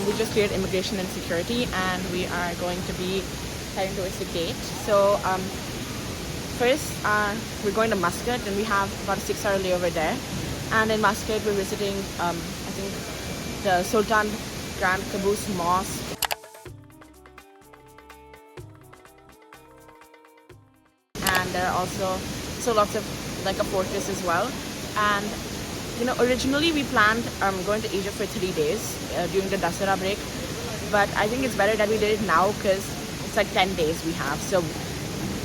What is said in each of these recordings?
we just cleared immigration and security, and we are going to be heading towards the gate. So first, we're going to Muscat, and we have about a 6-hour layover there. And in Muscat, we're visiting, I think, the Sultan Grand Caboose Mosque. And there are also lots of like a fortress as well. And originally we planned going to Egypt for 3 days during the Dasara break, but I think it's better that we did it now because it's like 10 days we have. So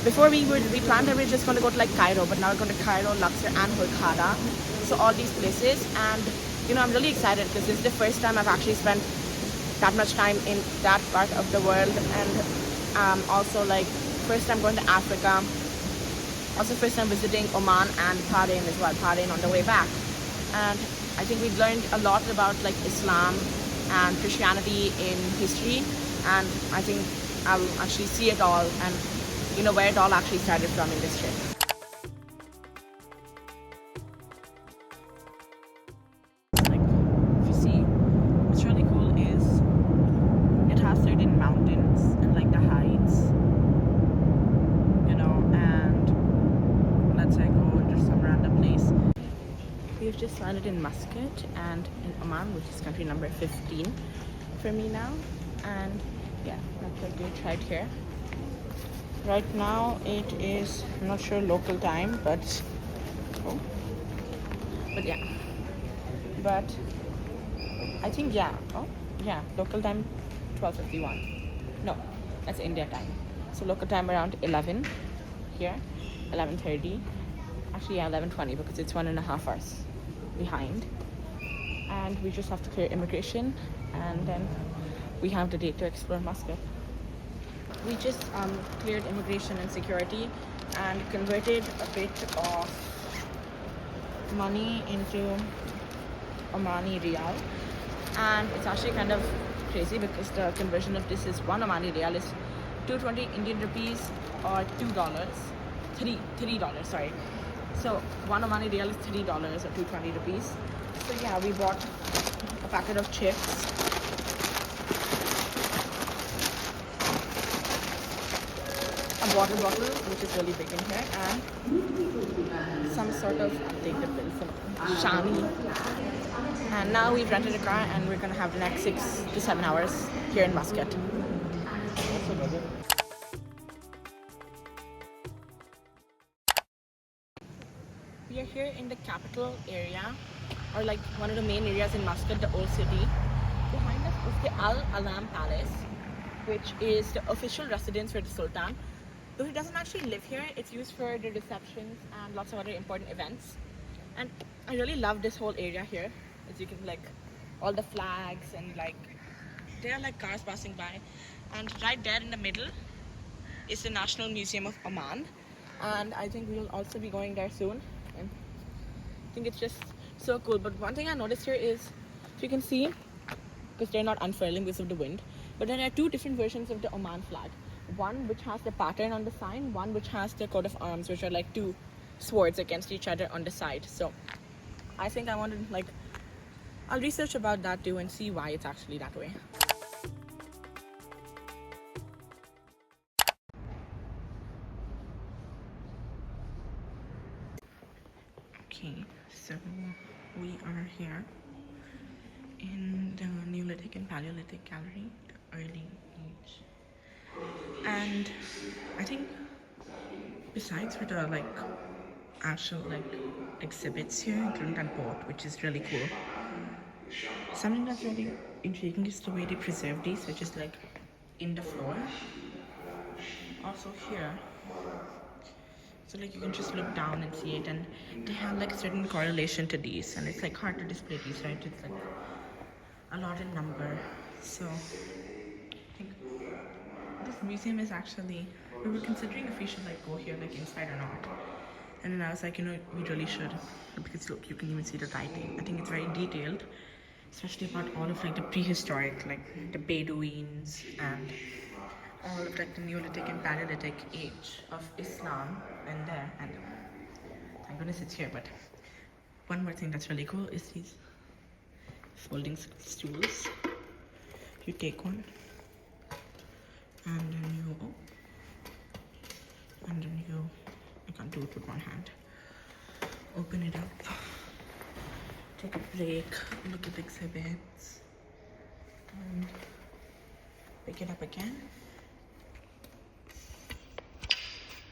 before we planned that we were just going to go to like Cairo, but now we're going to Cairo, Luxor and Hurghada. So all these places, and I'm really excited because this is the first time I've actually spent that much time in that part of the world, and also like first time going to Africa. Also first time visiting Oman and Bahrain as well, Bahrain on the way back. And I think we've learned a lot about like Islam and Christianity in history, and I think I'll actually see it all and where it all actually started from in this trip. Like if you see, what's really cool is it has certain mountains and like the heights, and let's say go into some random place. We've just landed in Muscat and in Oman, which is country number 15 for me now. And yeah, that's a good ride here. Right now it is, I'm not sure local time, but yeah. But I think local time 12:51. No, that's India time. So local time around 11 here, 11:30. Actually, yeah, 11:20 because it's 1.5 hours behind. And we just have to clear immigration, and then we have the day to explore Muscat. We just cleared immigration and security and converted a bit of money into Omani Riyal, and it's actually kind of crazy because the conversion of this is one Omani Riyal is 220 Indian rupees or $2, $3, sorry. So one Omani Riyal is $3 or 220 rupees. So yeah, we bought a packet of chips, a water bottle, which is really big in here, and some sort of updated bill, some shani. And now we've rented a car and we're gonna have the next 6 to 7 hours here in Muscat. We are here in the capital area, or like one of the main areas in Muscat, the old city. Behind us is the Al Alam Palace, which is the official residence for the Sultan. Though he doesn't actually live here, it's used for the receptions and lots of other important events. And I really love this whole area here. As you can all the flags and there are cars passing by. And right there in the middle is the National Museum of Oman. And I think we'll also be going there soon. And I think it's just so cool. But one thing I noticed here is, if you can see, because they're not unfurling because of the wind, but there are 2 different versions of the Oman flag. One which has the pattern on the sign, one which has the coat of arms, which are like 2 swords against each other on the side. So I think I wanted I'll research about that too and see why it's actually that way. Okay, so we are here in the Neolithic and Paleolithic gallery, the early age. And I think besides for the actual exhibits here, including that boat, which is really cool, something that's really intriguing is the way they preserve these, which is in the floor. Also here, so you can just look down and see it, and they have a certain correlation to these, and it's hard to display these, right? It's a lot in number. So I think this museum is actually, we were considering if we should go here inside or not, and then I was we really should, because look, you can even see the writing. I think it's very detailed, especially about all of the prehistoric, the Bedouins and all of the Neolithic and Paleolithic age of Islam and there. And thank goodness it's here. But one more thing that's really cool is these folding stools. You take one, and then you, I can't do it with one hand. Open it up, take a break, look at the exhibits, and pick it up again,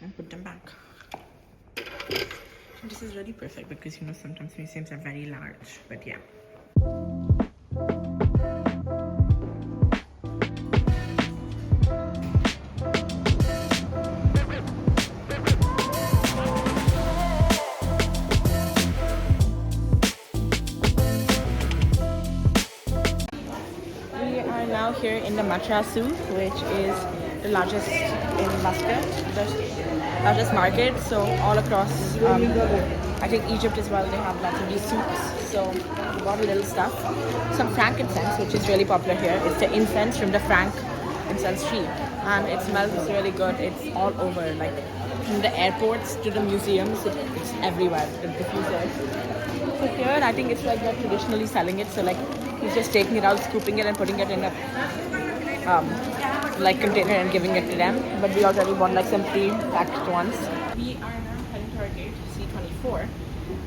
and put them back. And this is really perfect because sometimes museums are very large, but yeah. We are now here in the Matra Zoo, which is the largest in Muscat, the largest market. So all across, I think Egypt as well, they have lots of these souks. So we bought a little stuff. Some frankincense, which is really popular here. It's the incense from the frankincense tree, and it smells really good. It's all over, like from the airports to the museums. It's everywhere. The diffusers. So here, I think it's like they're traditionally selling it. So like he's just taking it out, scooping it, and putting it in a like container and giving it to them. But we already bought like some pre-packed ones. We are now heading to our gate C24,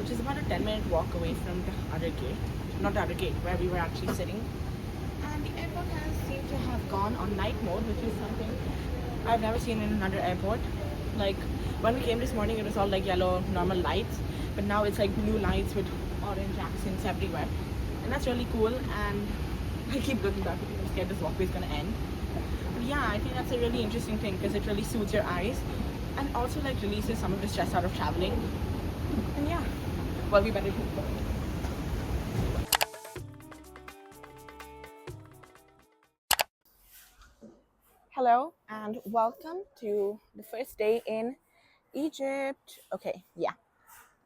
which is about a 10-minute walk away from the other gate. Not the other gate, where we were actually sitting. And the airport has seemed to have gone on night mode, which is something I've never seen in another airport. Like when we came this morning, it was all like yellow normal lights, but now it's like blue lights with orange accents everywhere, and that's really cool. And I keep looking back because I'm scared this walkway is gonna end. But yeah, I think that's a really interesting thing because it really soothes your eyes and also like releases some of the stress out of traveling. And yeah, well, we better keep going. Hello and welcome to the first day in Egypt. Okay, yeah.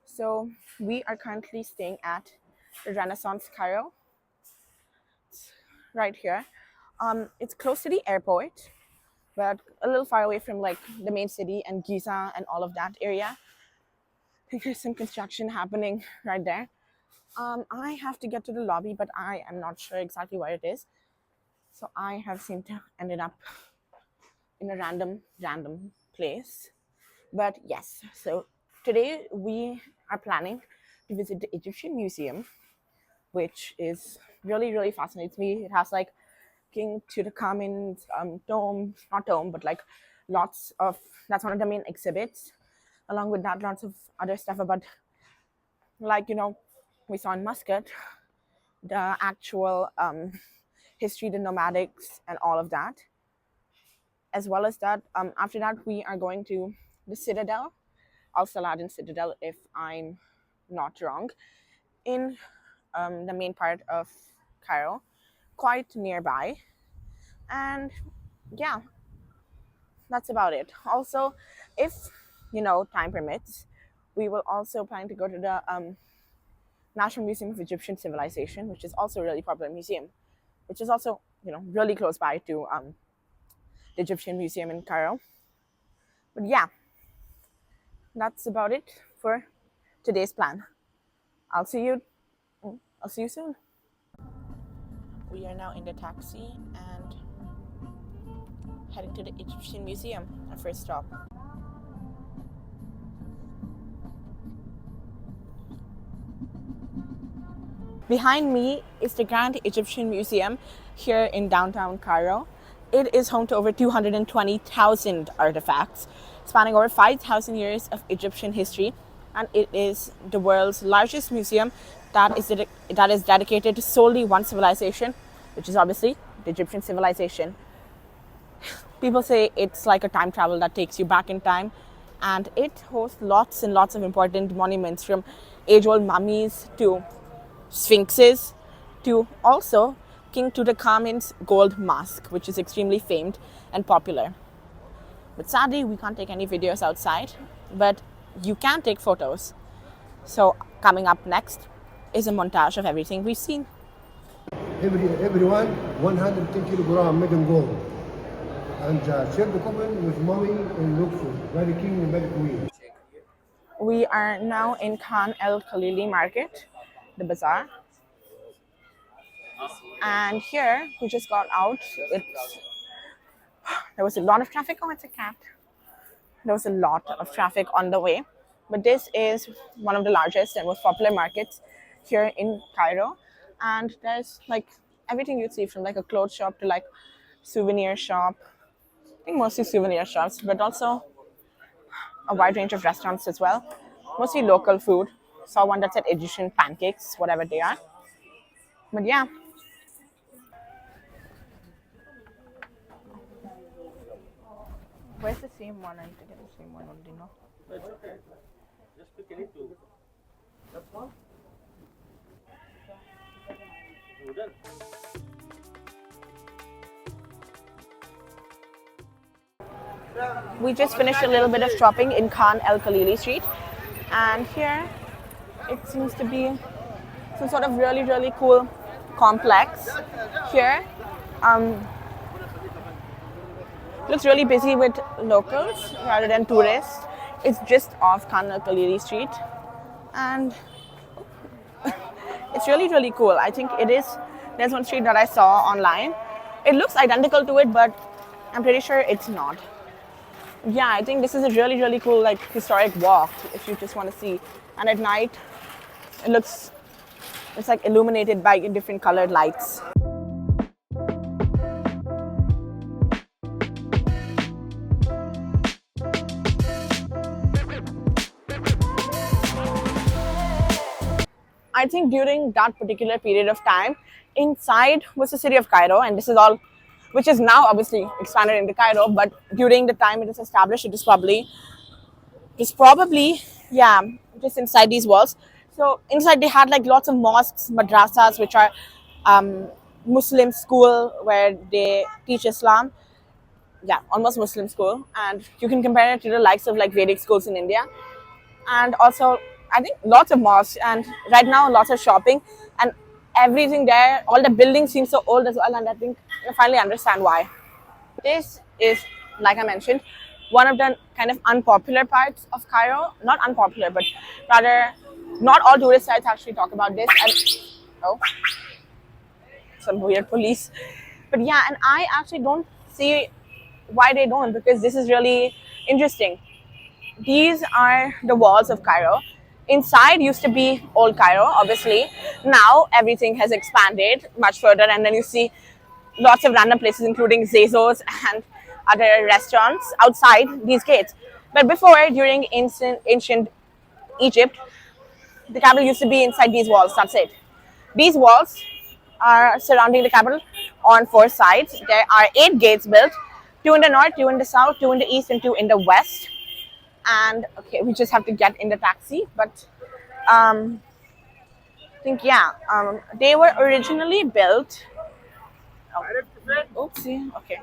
So we are currently staying at the Renaissance Cairo. It's right here. It's close to the airport, but a little far away from like the main city and Giza and all of that area. I think there's some construction happening right there. I have to get to the lobby, but I am not sure exactly where it is. So I have seemed to ended up in a random place. But yes, so today we are planning to visit the Egyptian Museum, which is really fascinates me. It has like King Tutankhamun's not dome, but like lots of, that's one of the main exhibits. Along with that, lots of other stuff about, like, we saw in Muscat, the actual history, the nomadics and all of that. As well as that, after that, we are going to the Citadel, Al-Saladin Citadel, if I'm not wrong, in the main part of Cairo, quite nearby. And yeah, that's about it. Also, if time permits, we will also plan to go to the National Museum of Egyptian Civilization, which is also a really popular museum, which is also really close by to the Egyptian Museum in Cairo. But yeah, that's about it for today's plan. I'll see you soon. We are now in the taxi and heading to the Egyptian Museum, our first stop. Behind me is the Grand Egyptian Museum here in downtown Cairo. It is home to over 220,000 artifacts, spanning over 5,000 years of Egyptian history, and it is the world's largest museum that is dedicated to solely one civilization, which is obviously the Egyptian civilization. People say it's like a time travel that takes you back in time, and it hosts lots and lots of important monuments, from age-old mummies to sphinxes to also King Tutankhamun's gold mask, which is extremely famed and popular. But sadly, we can't take any videos outside, but you can take photos. So coming up next is a montage of everything we've seen. Everyone 110 kilogram made in gold. And shared the common with mommy in Luxor, by the king and by the queen. We are now in Khan el Khaleeli market, the bazaar. And here we just got out. There was a lot of traffic. Oh, it's a cat. There was a lot of traffic on the way. But this is one of the largest and most popular markets here in Cairo. And there's like everything you'd see from like a clothes shop to like souvenir shop. I think mostly souvenir shops, but also a wide range of restaurants as well. Mostly local food. Saw one that said Egyptian pancakes, whatever they are. But yeah, where's the same one? I need to get the same one only, no? We just finished a little bit of shopping in Khan el Khaleeli street, and here it seems to be some sort of really, really cool complex. Here, looks really busy with locals rather than tourists. It's just off Khan el Khaleeli street, and it's really, really cool. I think it is. There's one street that I saw online. It looks identical to it, but I'm pretty sure it's not. Yeah, I think this is a really, really cool like historic walk if you just want to see. And at night, it's like illuminated by different colored lights. I think during that particular period of time, inside was the city of Cairo, and this is all, which is now obviously expanded into Cairo. But during the time it was established, it was probably yeah, just inside these walls. So inside they had like lots of mosques, madrasas, which are Muslim school where they teach Islam. Yeah, almost Muslim school, and you can compare it to the likes of like Vedic schools in India. And also I think lots of mosques, and right now lots of shopping and everything there. All the buildings seem so old as well, and I think I finally understand why. This is, like I mentioned, one of the kind of unpopular parts of Cairo. Not unpopular, but rather not all tourist sites actually talk about this. And oh, some weird police. But yeah, and I actually don't see why they don't, because this is really interesting. These are the walls of Cairo. Inside used to be old Cairo, obviously. Now everything has expanded much further, and then you see lots of random places, including Zezos and other restaurants outside these gates. But before, during ancient Egypt, the capital used to be inside these walls. That's it. These walls are surrounding the capital on four sides. There are 8 gates built: 2 in the north, 2 in the south, 2 in the east, and 2 in the west. And okay, we just have to get in the taxi. But I think yeah, they were originally built. Oh, oopsie. Okay.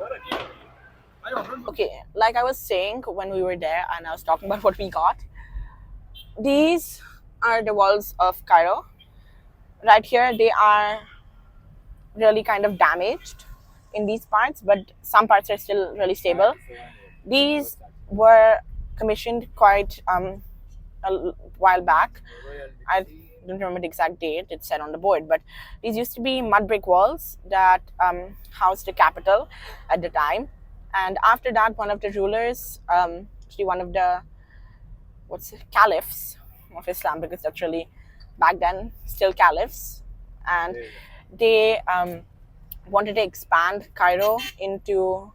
Okay, like I was saying when we were there, and I was talking about what we got. These are the walls of Cairo. Right here, they are really kind of damaged in these parts, but some parts are still really stable. These were commissioned quite a while back. I don't remember the exact date it said on the board, but these used to be mud brick walls that housed the capital at the time. And after that, one of the rulers, actually one of the caliphs of Islam, because that's really back then still caliphs, and they wanted to expand Cairo into,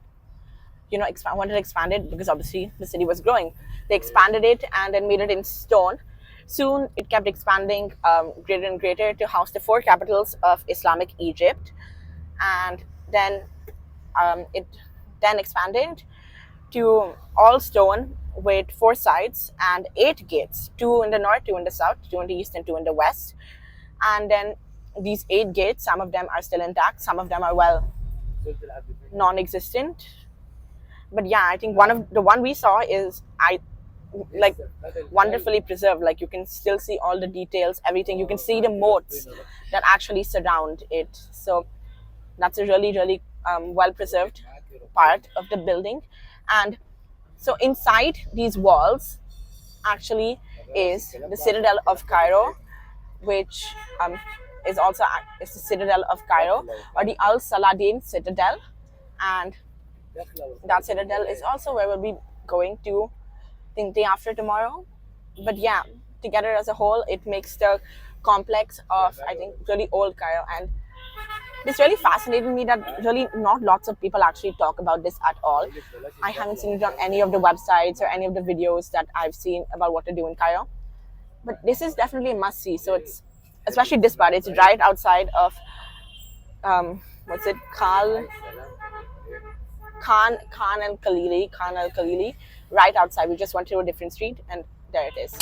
wanted to expand it because obviously the city was growing. They expanded it and then made it in stone. Soon it kept expanding greater and greater to house the 4 capitals of Islamic Egypt, and then it then expanded to all stone with 4 sides and 8 gates: 2 in the north, 2 in the south, 2 in the east, and 2 in the west. And then these 8 gates, some of them are still intact, some of them are non-existent. But yeah, I think one we saw is like wonderfully preserved. Like you can still see all the details, everything. You can see the moats that actually surround it. So that's a really, really well preserved part of the building. And so inside these walls actually is the Citadel of Cairo, which is also is the citadel of Cairo, or the Al Saladin Citadel, and that citadel is also where we'll be going to, I think, day after tomorrow. But yeah, together as a whole, it makes the complex of, I think, really old Cairo. And this really fascinated me that really not lots of people actually talk about this at all. I haven't seen it on any of the websites or any of the videos that I've seen about what to do in Cairo. But this is definitely a must see. So it's, especially this part, it's right outside of what's it, Khan el Khaleeli, right outside. We just went to a different street, and there it is.